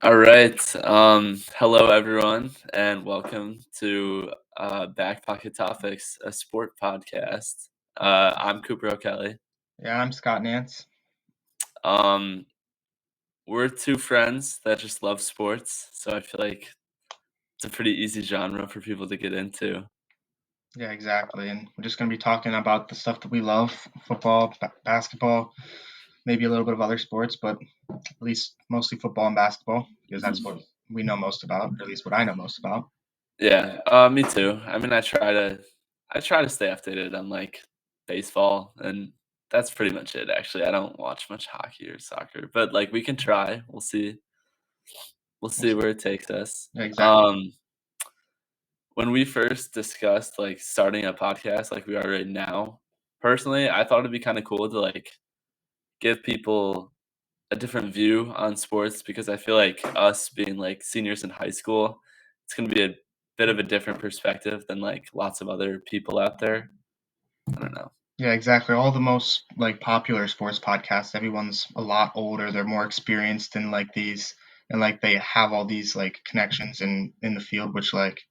All right. Hello everyone, and welcome to Back Pocket Topics, a sport podcast. I'm Cooper O'Kelly. Yeah, I'm Scott Nance. Um, we're two friends that just love sports, so I feel like it's a pretty easy genre for people to get into. Yeah, exactly. And we're just going to be talking about the stuff that we love: football, basketball, maybe a little bit of other sports, but at least mostly football and basketball because that's Mhm. what we know most about, or at least what I know most about. Yeah, me too. I mean, I try to stay updated on like baseball, and that's pretty much it. Actually, I don't watch much hockey or soccer, but like we can try. We'll see. We'll see where it takes us. Yeah, exactly. When we first discussed, like, starting a podcast like we are right now, personally, I thought it'd be kinda cool to, like, give people a different view on sports because I feel like us being, like, seniors in high school, it's gonna be a bit of a different perspective than, like, lots of other people out there. I don't know. Yeah, exactly. All the most like popular sports podcasts, everyone's a lot older. They're more experienced in like these, and like they have all these like connections in the field, which like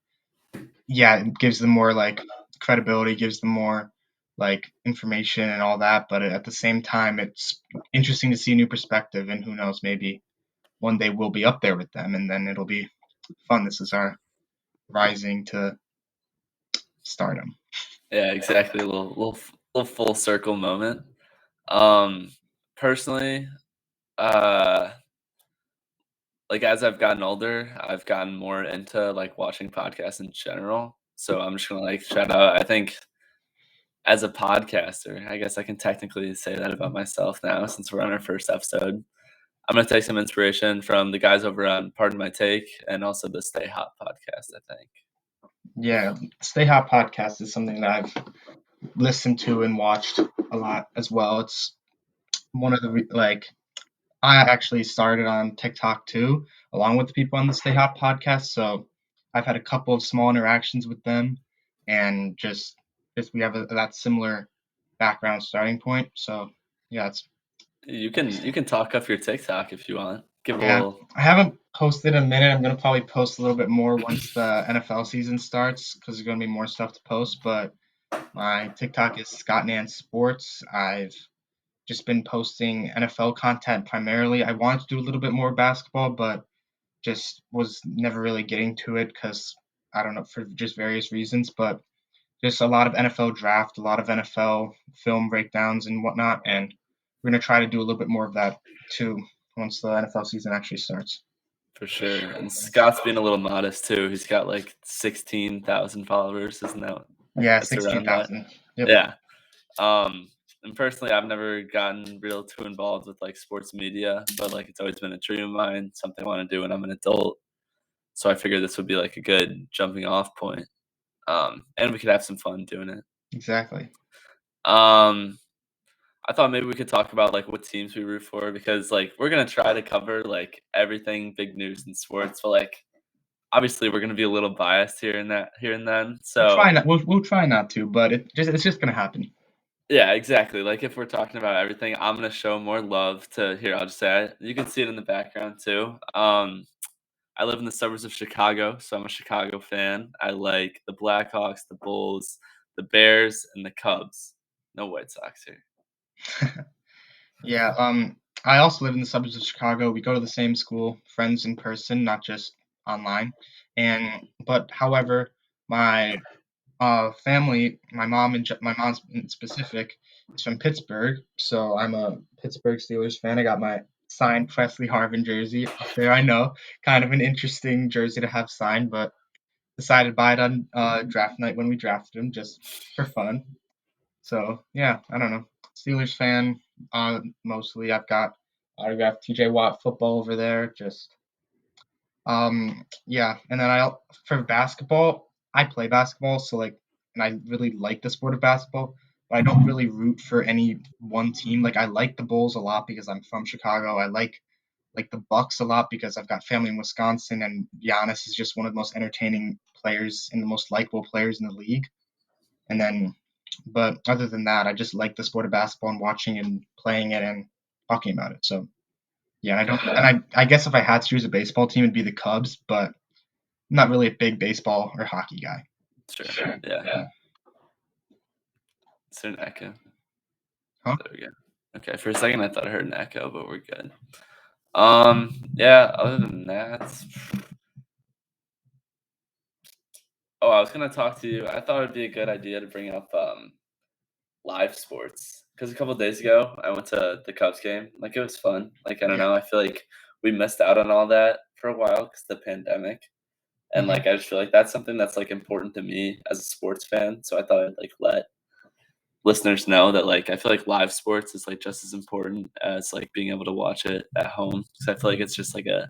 yeah, it gives them more like credibility, gives them more like information and all that. But at the same time, it's interesting to see a new perspective, and who knows, maybe one day we'll be up there with them, and then it'll be fun. This is our rising to stardom. Yeah, exactly, a little full circle moment. Um, personally, uh like, as I've gotten older, I've gotten more into, like, watching podcasts in general, so I'm just gonna, like, shout out I think as a podcaster, I guess I can technically say that about myself now since we're on our first episode. I'm gonna take some inspiration from the guys over on Pardon My Take and also the Stay Hot podcast, I think. Yeah, Stay Hot podcast is something that I've listened to and watched a lot as well. It's one of the like I actually started on TikTok too, along with the people on the Stay Hot podcast. So I've had a couple of small interactions with them, and just we have that similar background starting point. So yeah, it's You can talk up your TikTok if you want. Give a yeah. little. I haven't posted in a minute. I'm gonna probably post a little bit more once the NFL season starts because there's gonna be more stuff to post. But my TikTok is Scott Nance Sports. I've just been posting NFL content primarily. I wanted to do a little bit more basketball, but just was never really getting to it because I don't know, for just various reasons. But just a lot of NFL draft, a lot of NFL film breakdowns and whatnot, and we're gonna try to do a little bit more of that too once the NFL season actually starts. For sure, and Scott's being a little modest too. He's got, like, 16,000 followers, isn't that Yeah, that's around that? 16,000. Yep. Yeah. And personally, I've never gotten real too involved with like sports media, but like it's always been a dream of mine, something I want to do when I'm an adult. So I figured this would be like a good jumping off point. And we could have some fun doing it. Exactly. Um, I thought maybe we could talk about like what teams we root for because like we're gonna try to cover like everything big news in sports, but like obviously we're gonna be a little biased here and then. We'll try So not. We'll try not to, but it's just gonna happen. yeah, exactly. Like if we're talking about everything, I'm gonna show more love to here. I'll just say it. You can see it in the background too. I live in the suburbs of Chicago, so I'm a Chicago fan. I like the Blackhawks, the Bulls, the Bears, and the Cubs. No White Sox here. Yeah. I also live in the suburbs of Chicago. We go to the same school, friends in person, not just online. But however, my family, my mom's in specific, is from Pittsburgh, so I'm a Pittsburgh Steelers fan. I got my signed Presley Harvin jersey up there. I know, kind of an interesting jersey to have signed, but decided to buy it on draft night when we drafted him just for fun. So yeah, I don't know. Steelers fan, mostly. I've got autographed TJ Watt football over there. Just yeah, and then for basketball, I play basketball, so like, and I really like the sport of basketball, but I don't really root for any one team. Like I like the Bulls a lot because I'm from Chicago. I like the Bucks a lot because I've got family in Wisconsin, and Giannis is just one of the most entertaining players and the most likable players in the league. And then, but other than that, I just like the sport of basketball and watching and playing it and talking about it. So Yeah, I guess if I had to choose a baseball team, it'd be the Cubs, but I'm not really a big baseball or hockey guy. Sure. Yeah. Is there an echo? Huh? There we go. Okay, for a second I thought I heard an echo, but we're good. Yeah, other than that, I was gonna talk to you. I thought it'd be a good idea to bring up live sports because a couple days ago I went to the Cubs game. Like it was fun. Like I don't Yeah. know, I feel like we missed out on all that for a while because the pandemic, and Mhm. like I just feel like that's something that's like important to me as a sports fan. So I thought I'd like let listeners know that like I feel like live sports is like just as important as like being able to watch it at home because I feel like it's just like a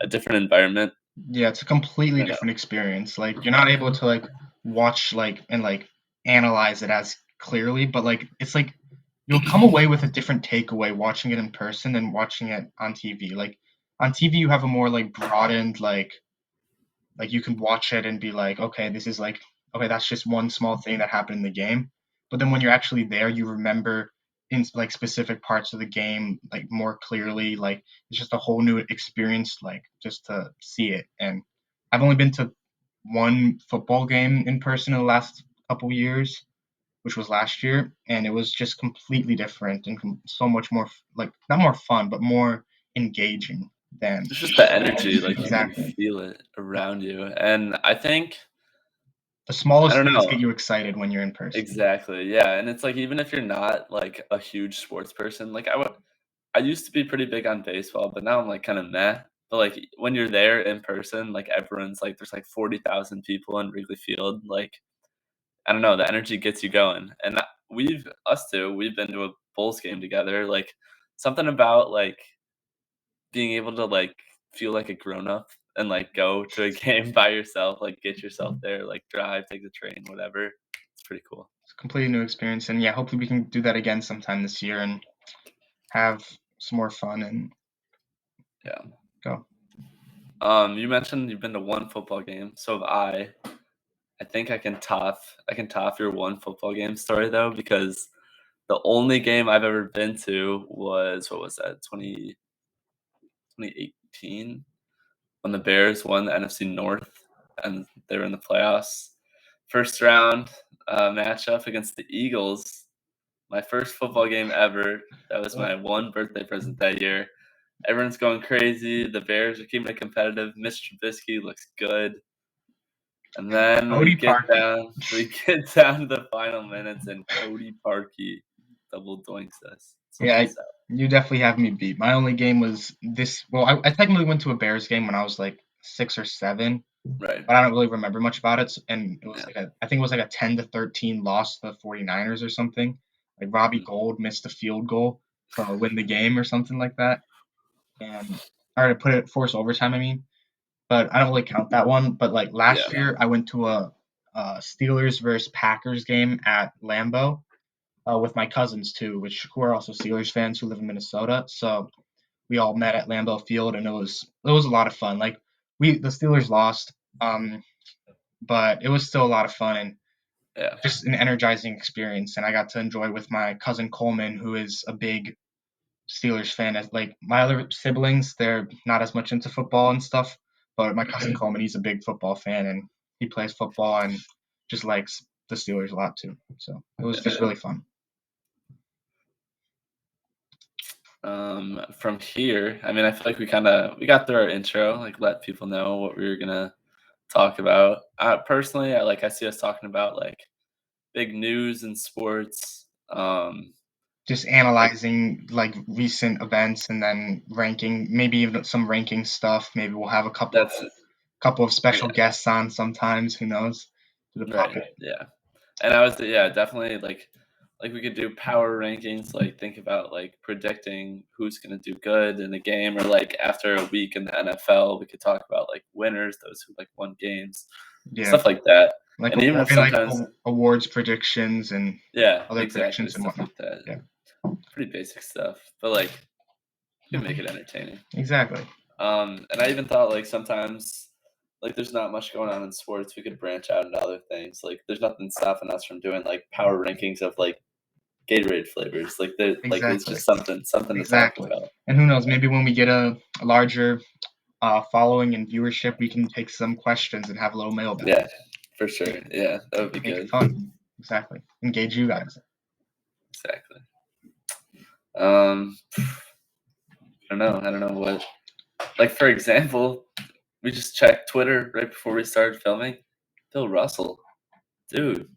different environment. Yeah, it's a completely I know. different experience. Like you're not able to like watch like and like analyze it as clearly, but like it's like you'll come away with a different takeaway watching it in person than watching it on TV. Like on TV you have a more like broadened like you can watch it and be like, okay, this is like okay, that's just one small thing that happened in the game. But then when you're actually there, you remember in like specific parts of the game like more clearly. Like it's just a whole new experience, like just to see it. And I've only been to one football game in person in the last couple years, which was last year, and it was just completely different and so much more like not more fun, but more engaging than It's just the energy, like you can exactly. feel it around you, and I think The I smallest don't things know. get you excited when you're in person. Exactly, yeah, and it's like even if you're not like a huge sports person, like I used to be pretty big on baseball, but now I'm like kind of meh. But like when you're there in person, like everyone's like there's like 40,000 people in Wrigley Field. Like I don't know, the energy gets you going. And us two, we've been to a Bulls game together. Like something about like being able to like feel like a grown up and like go to a game by yourself, like get yourself there, like drive, take the train, whatever. It's pretty cool. It's a completely new experience, and yeah, hopefully we can do that again sometime this year and have some more fun and Yeah. go. You mentioned you've been to one football game, so have I. I think I can top your one football game story though, because the only game I've ever been to was what was that, 2018 when the Bears won the NFC North and they were in the playoffs. First round matchup against the Eagles. My first football game ever. That was my one birthday present that year. Everyone's going crazy. The Bears are keeping it competitive. Mr. Trubisky looks good. And then we Cody get Parkey. down we get down to the final minutes and Cody Parkey double doinks us. Sold Yeah, us out. you definitely have me beat. My only game was this. Well, I technically went to a Bears game when I was like 6 or 7, Right. but I don't really remember much about it. And it was Yeah. like I think it was like a 10-13 loss to the 49ers or something. Like Robbie Mhm. Gold missed a field goal to win the game or something like that, and or to put it force overtime. I mean. But I don't really count that one. But like Yeah. last year, I went to a Steelers versus Packers game at Lambeau with my cousins too, who are also Steelers fans who live in Minnesota. So we all met at Lambeau Field, and it was a lot of fun. Like the Steelers lost, um, but it was still a lot of fun and Yeah. just an energizing experience. And I got to enjoy with my cousin Coleman, who is a big Steelers fan. As like my other siblings, they're not as much into football and stuff. But my cousin Coleman, he's a big football fan and he plays football and just likes the Steelers a lot too. So it was Yeah. just really fun. From here, I mean, I feel like we got through our intro, like let people know what we were gonna talk about. Personally, I see us talking about like big news in sports. Just Like analyzing like recent events and then ranking, maybe even some ranking stuff. Maybe we'll have a that's couple of special yeah, guests on sometimes. Who knows? To the right, podcast. yeah. And I was yeah, definitely like we could do power rankings, like think about like predicting who's gonna do good in a game, or like after a week in the NFL, we could talk about like winners, those who like won games, Yeah, stuff like that. like And even if like sometimes awards predictions and yeah, other exactly, predictions and stuff whatnot. like that. Yeah, Pretty basic stuff, but like you can make it entertaining. exactly. And I even thought like sometimes like there's not much going on in sports. We could branch out into other things. Like there's nothing stopping us from doing like power rankings of like Gatorade flavors. Like it's Exactly. just something to talk Exactly. about. And who knows? Maybe when we get a larger following and viewership, we can take some questions and have a little mailbag. Yeah, for sure. Yeah, that would be Make good. it fun. Exactly. Engage you guys. Exactly. I don't know what. Like for example, we just checked Twitter right before we started filming. Bill Russell, dude,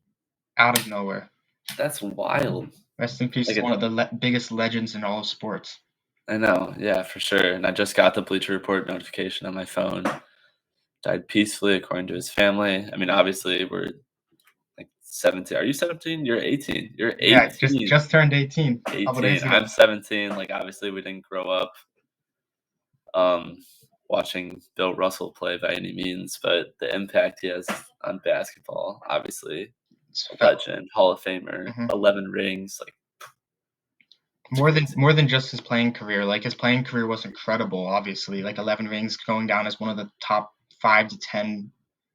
Out of nowhere. that's wild. Rest in peace. Like He's one of the biggest legends in all of sports. I know, yeah, for sure. And I just got the Bleacher Report notification on my phone. Died peacefully, according to his family. I mean, obviously, we're like 17. Are you 17? You're 18. You're Yeah, 18. just turned 18 a couple days 18. ago. I'm 17. Like, obviously, we didn't grow up watching Bill Russell play by any means, but the impact he has on basketball, obviously, It's felt. legend, Hall of Famer, Mhm. 11 rings, like More than just his playing career. Like his playing career was incredible. Obviously, like 11 rings, going down as one of the top 5 to 10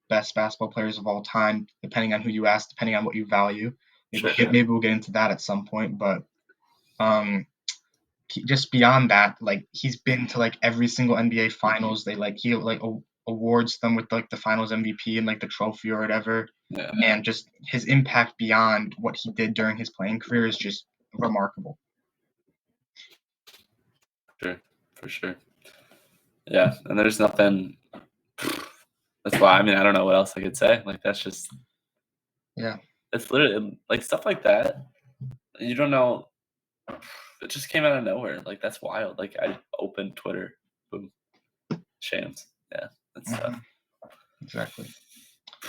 best basketball players of all time, depending on who you ask, depending on what you value. sure. Maybe we'll get into that at some point, but um, just beyond that, like he's been to like every single NBA finals. He like awards them with like the finals MVP and like the trophy or whatever. Yeah, And just his impact beyond what he did during his playing career is just remarkable. sure, for sure. Yeah, and there's nothing. That's why, I mean, I don't know what else I could say. Like, that's just, Yeah. it's literally like stuff like that. You don't know. It just came out of nowhere. Like, that's wild. Like, I opened Twitter. Boom. Shams. Yeah, that's tough. Exactly.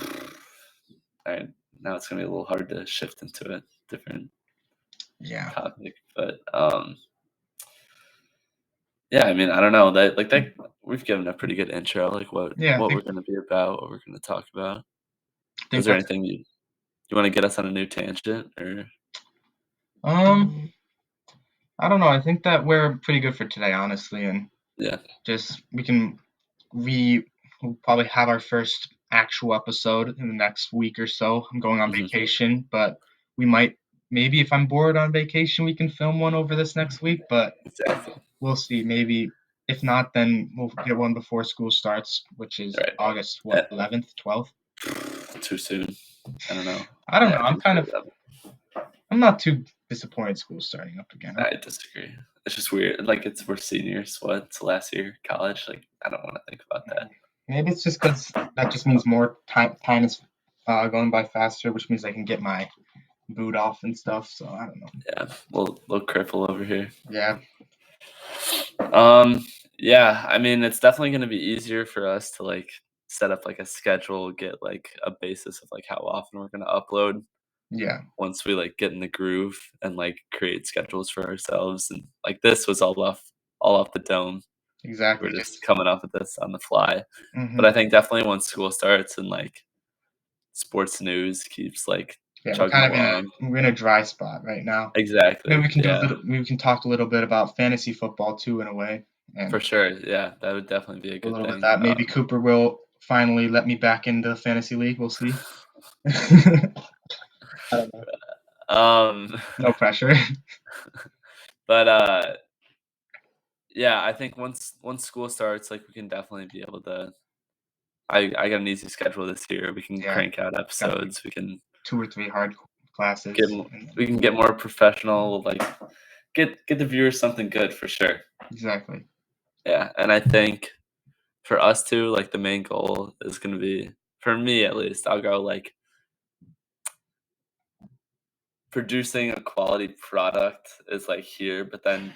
All right. Now it's going to be a little hard to shift into a different Yeah. topic. But, yeah, I mean, I don't know. That we've given a pretty good intro, like what Yeah, I what think we're going to be about, what we're going to talk about. Is there that's anything you want to get us on a new tangent or? I don't know. I think that we're pretty good for today, honestly, and Yeah. just we'll probably have our first actual episode in the next week or so. I'm going on Mhm. vacation, but we might maybe if I'm bored on vacation, we can film one over this next week, but Exactly. we'll see. Maybe if not, then we'll get one before school starts, which is Right. August Yeah. 11th, 12th. Too soon. I don't know. I don't Yeah, know. I think so. I'm not too disappointed school starting up again. I disagree. It's just weird. Like we're seniors. What? It's last year college. Like I don't want to think about that. Maybe it's just because that just means more time is going by faster, which means I can get my boot off and stuff. So I don't know. Yeah, little cripple over here. Yeah, Yeah. I mean, it's definitely going to be easier for us to like set up like a schedule, get like a basis of like how often we're going to upload yeah, once we like get in the groove and like create schedules for ourselves. And like this was all off the dome. exactly. We're just coming up with this on the fly. Mhm. But I think definitely once school starts and like sports news keeps like Yeah, chugging along. we're in a dry spot right now. Exactly. Maybe we can Yeah, maybe we can talk a little bit about fantasy football too, in a way, and for sure. Yeah, that would definitely be a a good little bit of thing. that. Maybe Cooper will finally let me back into the fantasy league. We'll see. I don't know. No pressure. But yeah, I think once school starts, like we can definitely be able to. I got an easy schedule this year. We can Yeah, crank out got like episodes. We can 2 or 3 hard classes. get And then, we can get more professional. Like get the viewers something good for sure. exactly. Yeah, and I think for us too, like the main goal is going to be for me at least. I'll go like producing a quality product is like here, but then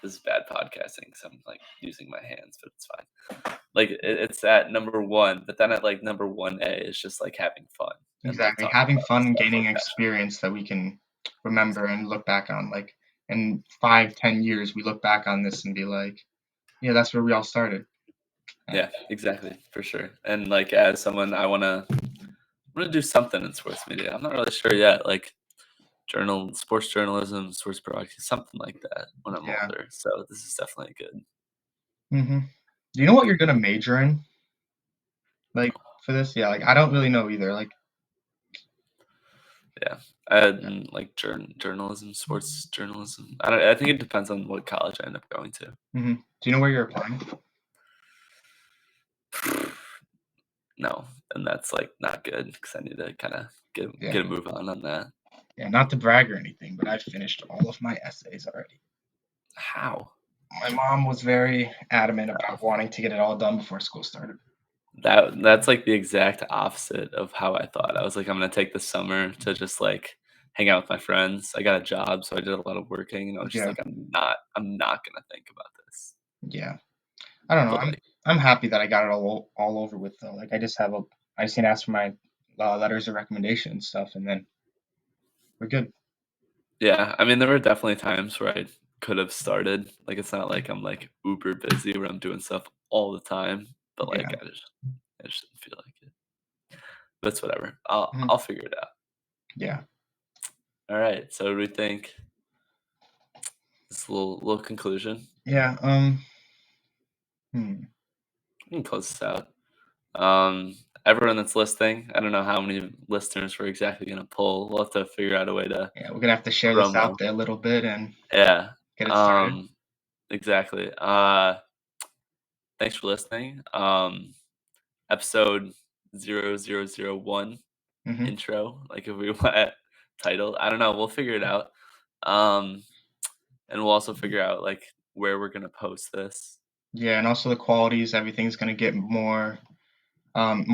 this is bad podcasting, so I'm like using my hands, but it's fine. Like it's at number one, but then at like number 1A is just like having fun and like Exactly. talking Having about fun and stuff we're gaining passionate experience that we can remember and look back on. Like in 5, 10 years, we look back on this and be like, yeah, that's where we all started. about. Yeah, exactly, for sure. And like as someone, I wanna do something in sports media. I'm not really sure yet. Like sports journalism, sports broadcasting, something like that when I'm Yeah. older. So this is definitely good. Do you know what you're gonna major in? Like for this? Yeah, like I don't really know either. Like Yeah. Yeah. And like journalism, sports journalism. I think it depends on what college I end up going to. Do you know where you're applying? No, and that's like not good because I need to kind of Yeah. get a move on that. Yeah, not to brag or anything, but I finished all of my essays already. How? My mom was very adamant No. about wanting to get it all done before school started. That's like the exact opposite of how I thought. I was like, I'm gonna take the summer to just like hang out with my friends. I got a job, so I did a lot of working, and I was just Yeah, like, I'm not gonna think about this. yeah. I don't know. But I'm like, I'm happy that I got it all over with though. Like I just need to ask for my letters of recommendation and stuff, and then we're good. yeah, I mean, there were definitely times where I could have started. Like, it's not like I'm like uber busy where I'm doing stuff all the time, but Yeah. like, I just didn't feel like it. But it's whatever. Mhm. I'll figure it out. Yeah. All right. So we think this little conclusion. Yeah. Hmm. We can close this out. Everyone that's listening, I don't know how many listeners we're exactly gonna pull. We'll have to figure out a way to Yeah, we're gonna have to share this out promo. there a little bit and Yeah. get it started. Exactly. Thanks for listening. Episode 0001 Hmm. intro. Like if we want title, I don't know. We'll figure it out. Um, and we'll also figure out like where we're gonna post this. Yeah, and also the qualities, everything's gonna get more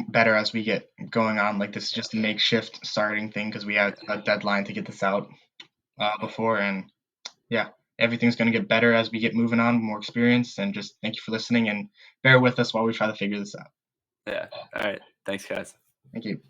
better as we get going on. Like this is just a makeshift starting thing because we had a deadline to get this out before, and yeah, everything's gonna get better as we get moving on, more experience, and just thank you for listening and bear with us while we try to figure this out. Yeah. All right. Thanks, guys. Thank you.